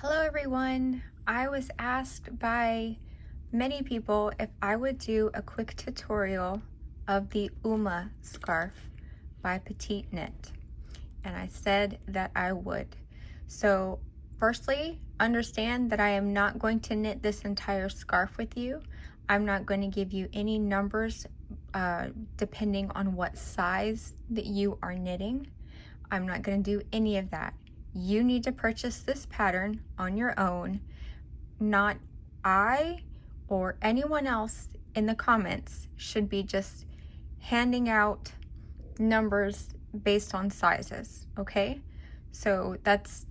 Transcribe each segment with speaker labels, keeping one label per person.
Speaker 1: Hello everyone. I was asked by many people if I would do a quick tutorial of the Uma scarf by Petite Knit, and I said that I would. So firstly, understand that I am not going to knit this entire scarf with you. I'm not going to give you any numbers depending on what size that you are knitting. I'm not going to do any of that. You need to purchase this pattern on your own. Not I or anyone else in the comments should be just handing out numbers based on sizes, okay? So that's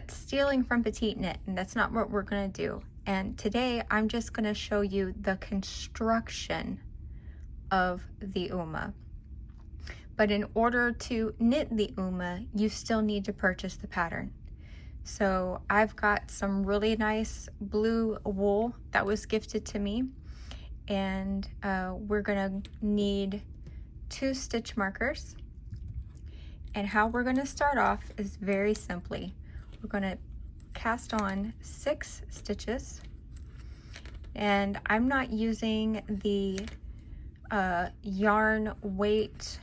Speaker 1: stealing from Petite Knit, and that's not what we're gonna do. And today I'm just gonna show you the construction of the Uma. But in order to knit the Uma, you still need to purchase the pattern. So I've got some really nice blue wool that was gifted to me, and we're gonna need 2 stitch markers. And how we're gonna start off is very simply. We're gonna cast on 6 stitches, and I'm not using the yarn weight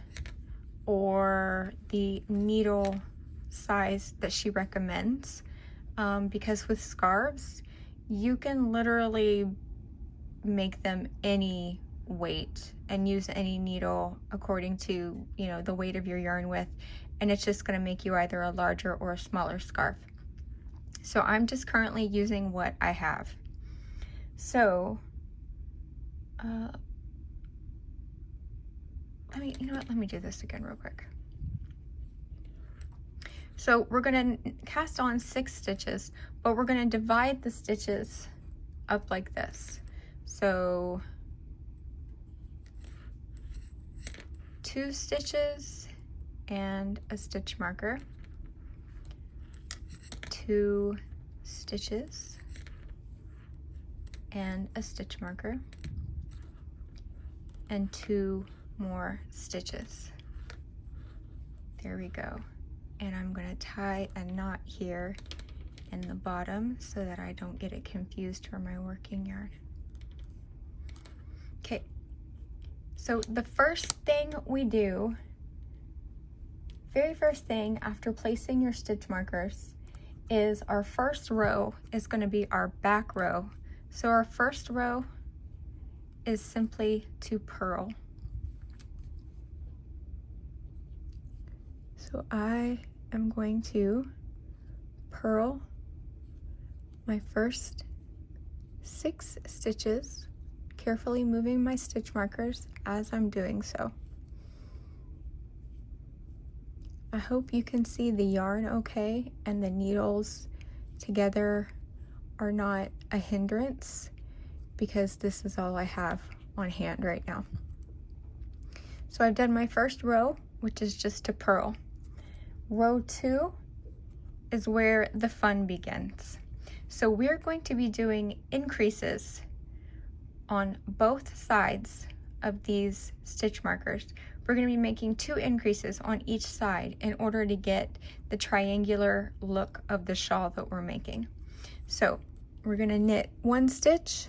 Speaker 1: or the needle size that she recommends, because with scarves you can literally make them any weight and use any needle according to, you know, the weight of your yarn width, and it's just going to make you either a larger or a smaller scarf. So I'm just currently using what I have. So let me do this again real quick. So we're gonna cast on 6 stitches, but we're gonna divide the stitches up like this. So 2 stitches and a stitch marker, 2 stitches and a stitch marker, and 2 more stitches. There we go. And I'm going to tie a knot here in the bottom so that I don't get it confused for my working yarn. Okay, so the first thing we do, very first thing after placing your stitch markers, is our first row is going to be our back row. So our first row is simply to purl. So I am going to purl my first 6 stitches, carefully moving my stitch markers as I'm doing so. I hope you can see the yarn okay and the needles together are not a hindrance, because this is all I have on hand right now. So I've done my first row, which is just to purl. Row 2 is where the fun begins. So we're going to be doing increases on both sides of these stitch markers. We're going to be making 2 increases on each side in order to get the triangular look of the shawl that we're making. So we're going to knit 1 stitch,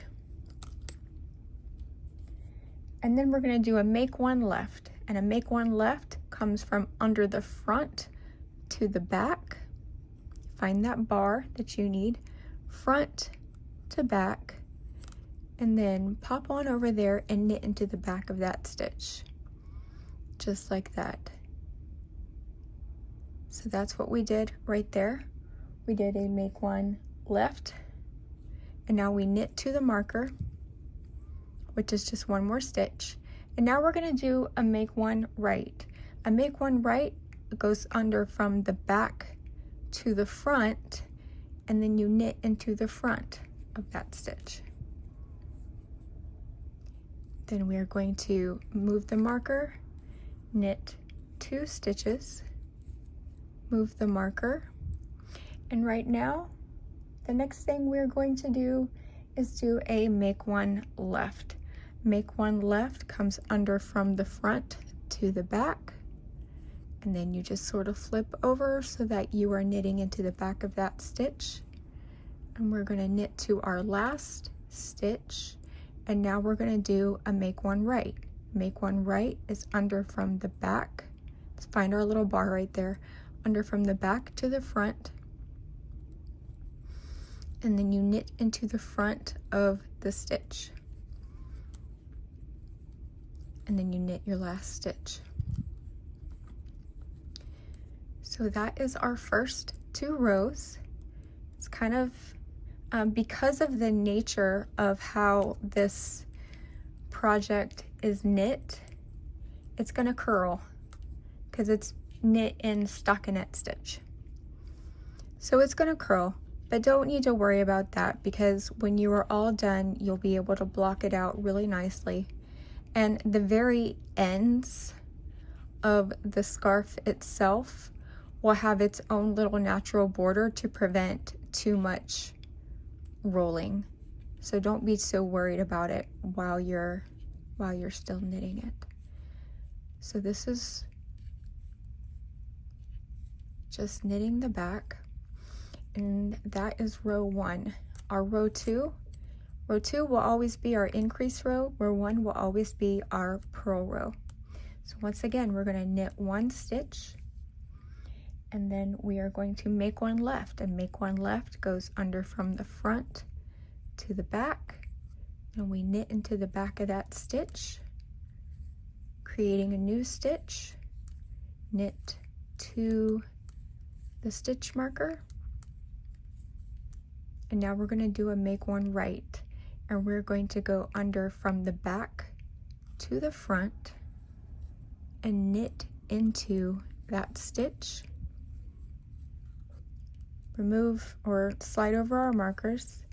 Speaker 1: and then we're going to do a make 1 left, and a make 1 left comes from under the front to the back. Find that bar that you need, front to back, and then pop on over there and knit into the back of that stitch, just like that. So that's what we did right there. We did a make 1 left, and now we knit to the marker, which is just 1 more stitch. And now we're going to do a make 1 right. A make 1 right goes under from the back to the front, and then you knit into the front of that stitch. Then we are going to move the marker, knit 2 stitches, move the marker, and right now the next thing we're going to do is do a make 1 left. Make 1 left comes under from the front to the back, and then you just sort of flip over so that you are knitting into the back of that stitch, and we're going to knit to our last stitch, and now we're going to do a make one right. Make one right is under from the back. Let's find our little bar right there. Under from the back to the front, and then you knit into the front of the stitch, and then you knit your last stitch. So that is our first 2 rows. It's kind of because of the nature of how this project is knit, it's going to curl because it's knit in stockinette stitch. So it's going to curl, but don't need to worry about that because when you are all done, you'll be able to block it out really nicely. And the very ends of the scarf itself will have its own little natural border to prevent too much rolling. So don't be so worried about it while you're still knitting it. So this is just knitting the back, and that is row 1. Our row 2 will always be our increase row. Row 1 will always be our purl row. So once again, we're going to knit 1 stitch, and then we are going to make one left, and make one left goes under from the front to the back, and we knit into the back of that stitch, creating a new stitch, knit to the stitch marker, and now we're going to do a make one right, and we're going to go under from the back to the front and knit into that stitch, remove or slide over our markers,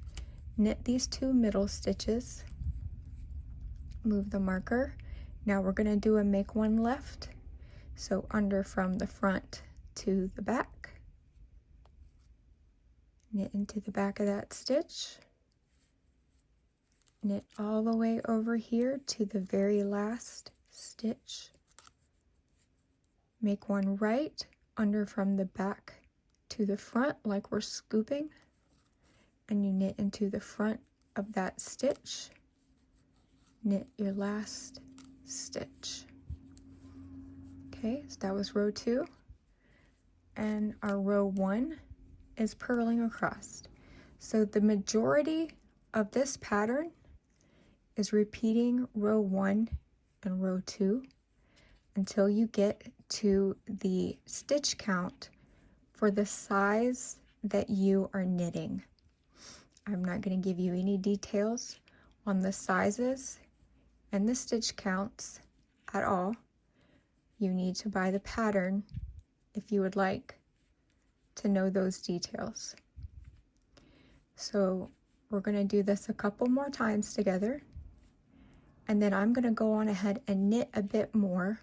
Speaker 1: knit these 2 middle stitches, move the marker. Now we're going to do a make one left, so under from the front to the back, knit into the back of that stitch, knit all the way over here to the very last stitch, make one right, under from the back to the front like we're scooping, and you knit into the front of that stitch, knit your last stitch. Okay, so that was row 2, and our row 1 is purling across. So the majority of this pattern is repeating row 1 and row 2 until you get to the stitch count for the size that you are knitting. I'm not going to give you any details on the sizes and the stitch counts at all. You need to buy the pattern if you would like to know those details. So we're going to do this a couple more times together, and then I'm going to go on ahead and knit a bit more,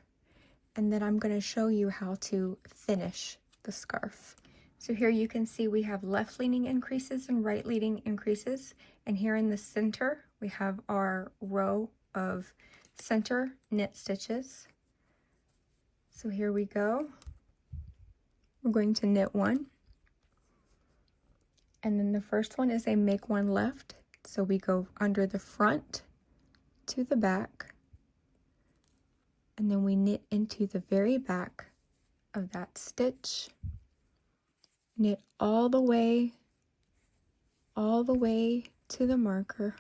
Speaker 1: and then I'm going to show you how to finish the scarf. So here you can see we have left leaning increases and right leaning increases, and here in the center we have our row of center knit stitches. So here we go. We're going to knit 1, and then the first one is a make one left, so we go under the front to the back, and then we knit into the very back of that stitch, knit all the way to the marker,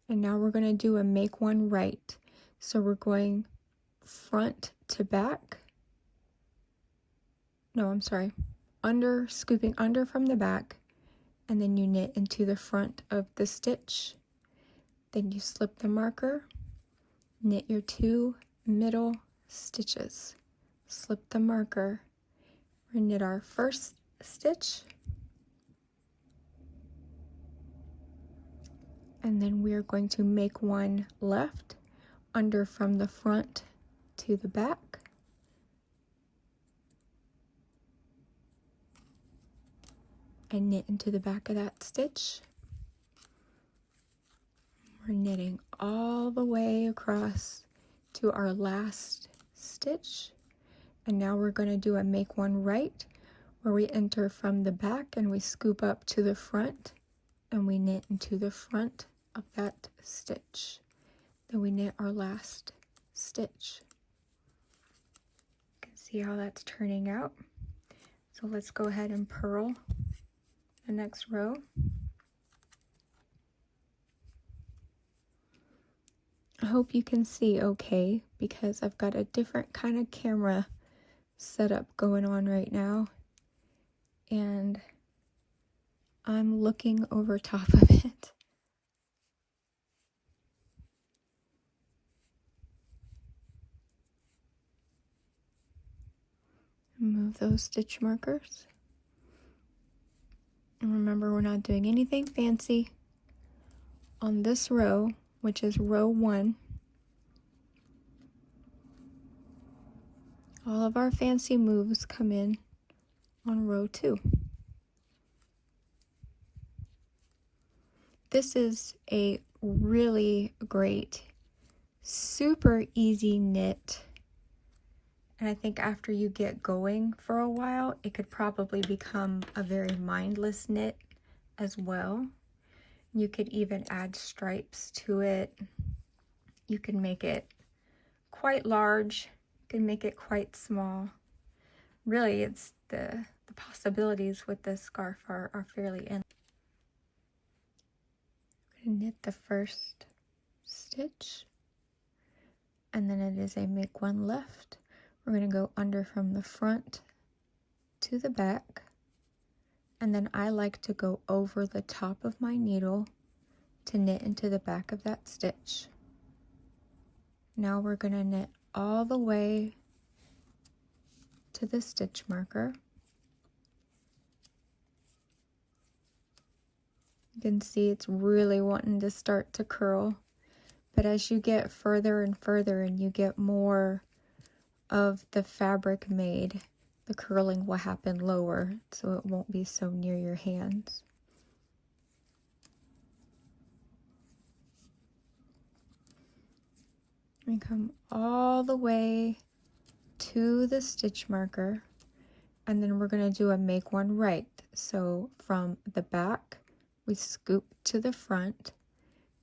Speaker 1: and now we're going to do a make one right. So we're going front to back, scooping under from the back, and then you knit into the front of the stitch, then you slip the marker, knit your 2 middle stitches, slip the marker, we knit our first stitch, and then we are going to make one left, under from the front to the back, and knit into the back of that stitch. We're knitting all the way across to our last stitch, and now we're going to do a make one right. where we enter from the back and we scoop up to the front and we knit into the front of that stitch. Then we knit our last stitch. You can see how that's turning out. So let's go ahead and purl the next row. I hope you can see okay because I've got a different kind of camera setup going on right now, and I'm looking over top of it. Move those stitch markers. And remember, we're not doing anything fancy. On this row, which is row 1, all of our fancy moves come in on row 2. This is a really great, super easy knit. And I think after you get going for a while, it could probably become a very mindless knit as well. You could even add stripes to it. You can make it quite large. You can make it quite small. Really, it's the possibilities with this scarf are fairly endless. I'm going to knit the first stitch, and then it is a make one left. We're going to go under from the front to the back, and then I like to go over the top of my needle to knit into the back of that stitch. Now we're going to knit all the way to the stitch marker. You can see it's really wanting to start to curl, but as you get further and further and you get more of the fabric made, the curling will happen lower, so it won't be so near your hands. We come all the way to the stitch marker, and then we're going to do a make one right. So from the back, we scoop to the front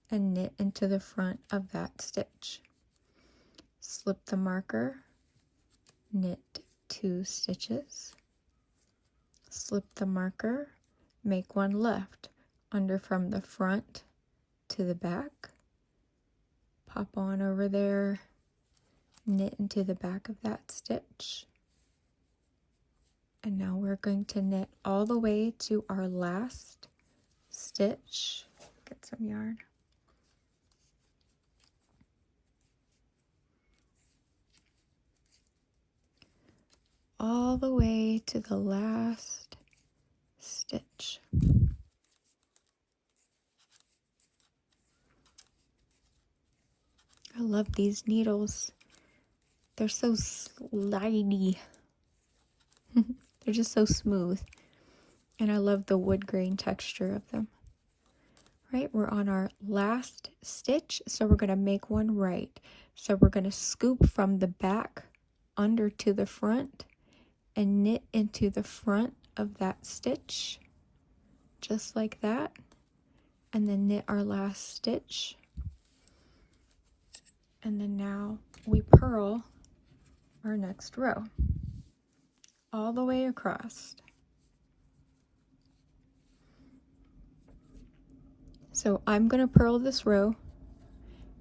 Speaker 1: and knit into the front of that stitch. Slip the marker, knit 2 stitches, slip the marker, make one left, under from the front to the back, pop on over there, knit into the back of that stitch, and now we're going to knit all the way to our last stitch. Get some yarn. All the way to the last stitch. I love these needles. They're so slidey. They're just so smooth. And I love the wood grain texture of them. Right, we're on our last stitch, so we're going to make one right. So we're going to scoop from the back under to the front and knit into the front of that stitch, just like that, and then knit our last stitch. And then now we purl our next row all the way across. So I'm going to purl this row,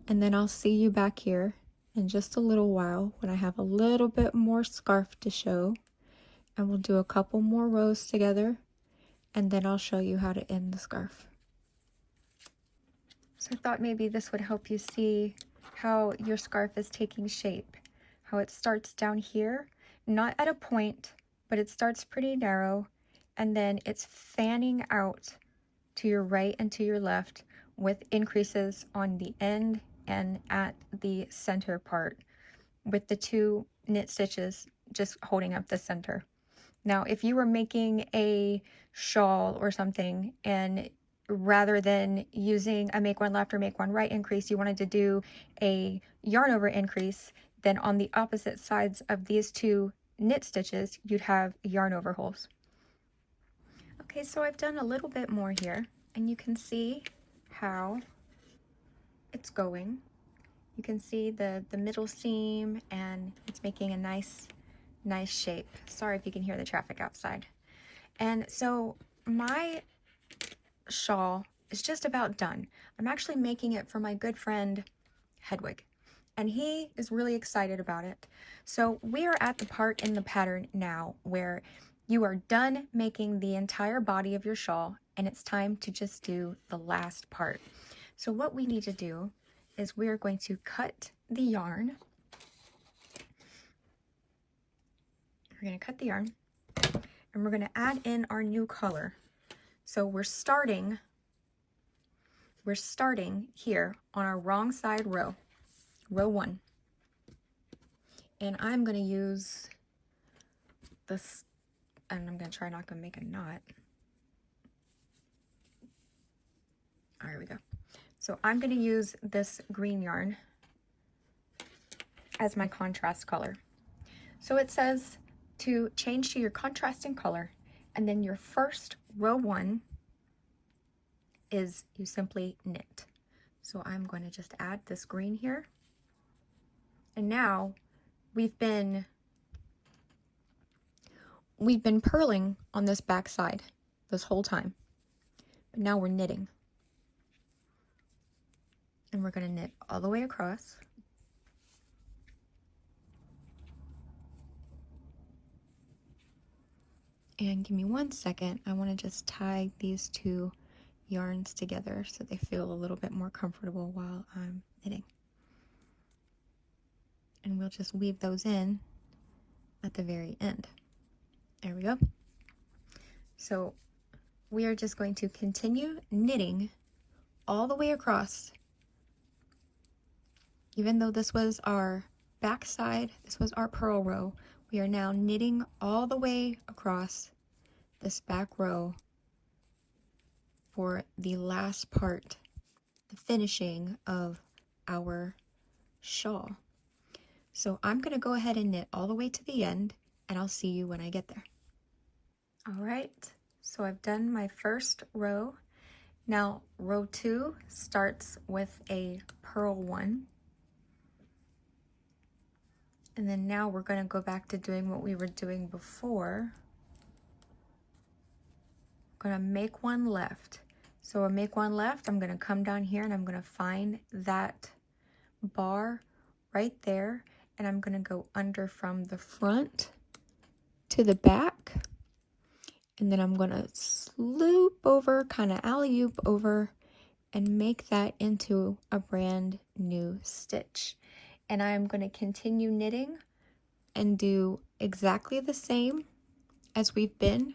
Speaker 1: and then I'll see you back here in just a little while when I have a little bit more scarf to show, and we'll do a couple more rows together, and then I'll show you how to end the scarf. So I thought maybe this would help you see how your scarf is taking shape, how it starts down here, not at a point, but it starts pretty narrow, and then it's fanning out to your right and to your left with increases on the end and at the center part, with the 2 knit stitches just holding up the center. Now, if you were making a shawl or something, and rather than using a make one left or make one right increase, you wanted to do a yarn over increase, then on the opposite sides of these 2 knit stitches, you'd have yarn over holes. Okay, so I've done a little bit more here, and you can see how it's going. You can see the middle seam, and it's making a nice shape. Sorry if you can hear the traffic outside. And so my shawl is just about done. I'm actually making it for my good friend Hedwig, and he is really excited about it. So we are at the part in the pattern now where you are done making the entire body of your shawl, and it's time to just do the last part. So what we need to do is we are going to cut the yarn. We're going to cut the yarn, and we're going to add in our new color. So we're starting here on our wrong side row, row 1. And I'm going to use this, and I'm going to try not to make a knot. All right, here we go. So I'm going to use this green yarn as my contrast color. So it says to change to your contrasting color, and then your first row 1 is you simply knit. So I'm going to just add this green here. And now we've been purling on this back side this whole time. But now we're knitting. And we're going to knit all the way across. And give me 1 second. I want to just tie these two yarns together so they feel a little bit more comfortable while I'm knitting. And we'll just weave those in at the very end. There we go. So we are just going to continue knitting all the way across. Even though this was our back side, this was our purl row, we are now knitting all the way across this back row for the last part, the finishing of our shawl. So I'm going to go ahead and knit all the way to the end, and I'll see you when I get there. All right, so I've done my first row. Now row 2 starts with a purl 1. And then now we're going to go back to doing what we were doing before. I'm going to make 1 left. So I make 1 left, I'm going to come down here and I'm going to find that bar right there, and I'm going to go under from the front to the back, and then I'm going to sloop over, kind of alley-oop over, and make that into a brand new stitch. And I'm going to continue knitting and do exactly the same as we've been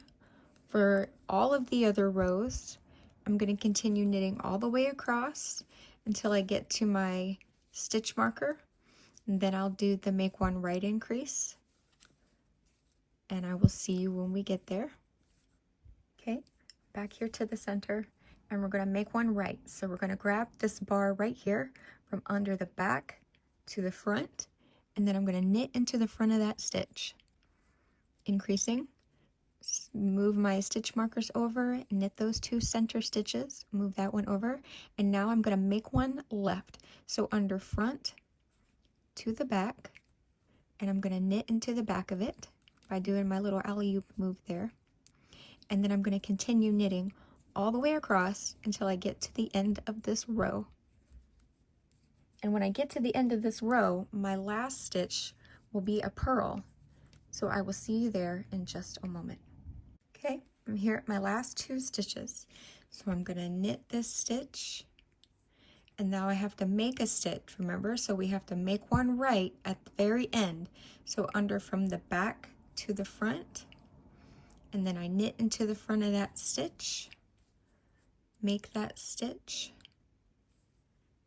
Speaker 1: for all of the other rows. I'm going to continue knitting all the way across until I get to my stitch marker, and then I'll do the make 1 right increase, and I will see you when we get there. Okay, back here to the center, and we're going to make 1 right. So we're going to grab this bar right here from under the back to the front, and then I'm going to knit into the front of that stitch, increasing, move my stitch markers over, knit those 2 center stitches, move that one over, and now I'm going to make 1 left. So under front to the back, and I'm going to knit into the back of it by doing my little alley-oop move there, and then I'm going to continue knitting all the way across until I get to the end of this row. And when I get to the end of this row, my last stitch will be a purl. So I will see you there in just a moment. Okay, I'm here at my last 2 stitches. So I'm going to knit this stitch, and now I have to make a stitch, remember? So we have to make 1 right at the very end. So under from the back to the front, and then I knit into the front of that stitch, make that stitch,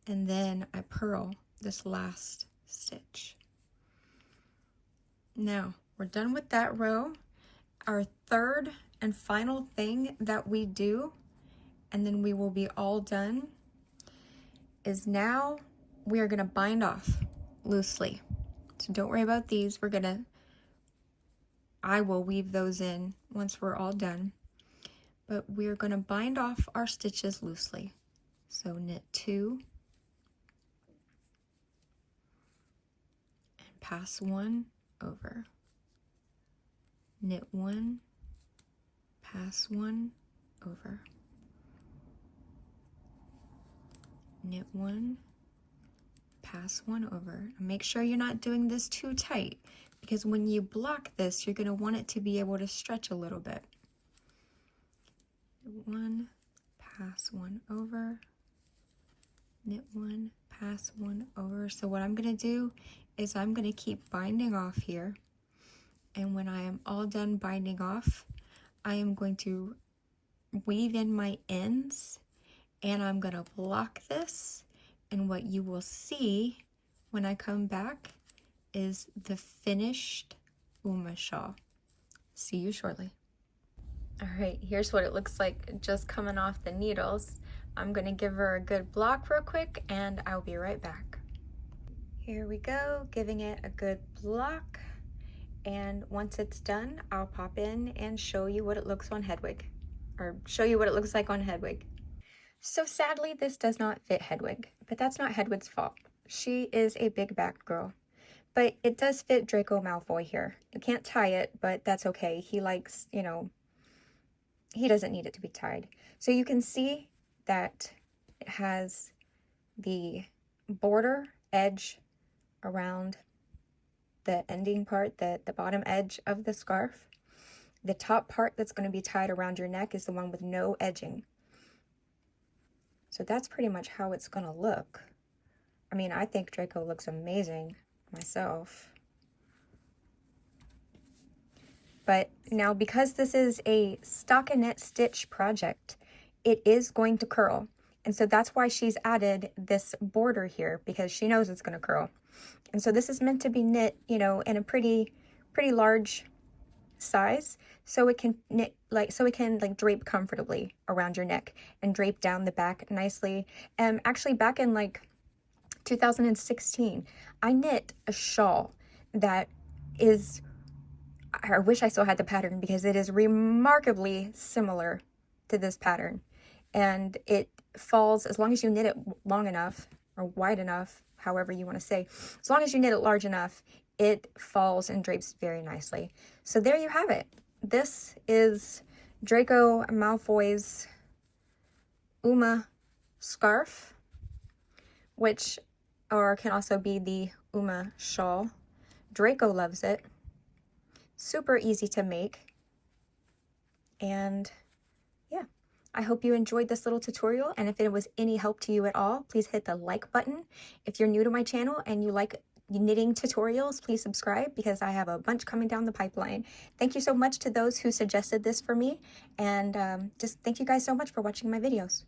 Speaker 1: and then I purl this last stitch. Now we're done with that row. Our third and final thing that we do, and then we will be all done, is now we are going to bind off loosely. So don't worry about these. I will weave those in once we're all done. but we're going to bind off our stitches loosely. So knit 2 and pass 1 over. Knit 1, pass 1 over. Knit 1, pass 1 over. And make sure you're not doing this too tight, because when you block this, you're going to want it to be able to stretch a little bit. 1, pass 1 over. Knit 1, pass 1 over. So what I'm going to do is I'm going to keep binding off here, and when I am all done binding off, I am going to weave in my ends, and I'm going to block this, and what you will see when I come back is the finished Uma shawl. See you shortly. All right, here's what it looks like just coming off the needles. I'm going to give her a good block real quick, and I'll be right back. Here we go, giving it a good block, and once it's done, I'll pop in and show you what it looks on Hedwig, or show you what it looks like on Hedwig. So sadly, this does not fit Hedwig, but that's not Hedwig's fault. She is a big-backed girl, but it does fit Draco Malfoy here. You can't tie it, but that's okay. He likes, you know, he doesn't need it to be tied. So you can see that it has the border edge around the ending part, the bottom edge of the scarf. The top part that's going to be tied around your neck is the one with no edging. So that's pretty much how it's going to look. I mean, I think Draco looks amazing myself. But now, because this is a stockinette stitch project, it is going to curl. And so that's why she's added this border here, because she knows it's going to curl. And so this is meant to be knit, you know, in a pretty large size, so it can knit so it can drape comfortably around your neck and drape down the back nicely. Actually, back in 2016, I knit a shawl that is, I wish I still had the pattern, because it is remarkably similar to this pattern, and it falls, as long as you knit it long enough or wide enough, however you want to say, as long as you knit it large enough, it falls and drapes very nicely. So there you have it. This is Draco Malfoy's Uma scarf, which can also be the Uma shawl. Draco loves it. Super easy to make. And yeah, I hope you enjoyed this little tutorial, and if it was any help to you at all, please hit the like button. If you're new to my channel and you like knitting tutorials, please subscribe, because I have a bunch coming down the pipeline. Thank you so much to those who suggested this for me, and just thank you guys so much for watching my videos.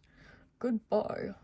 Speaker 1: Goodbye.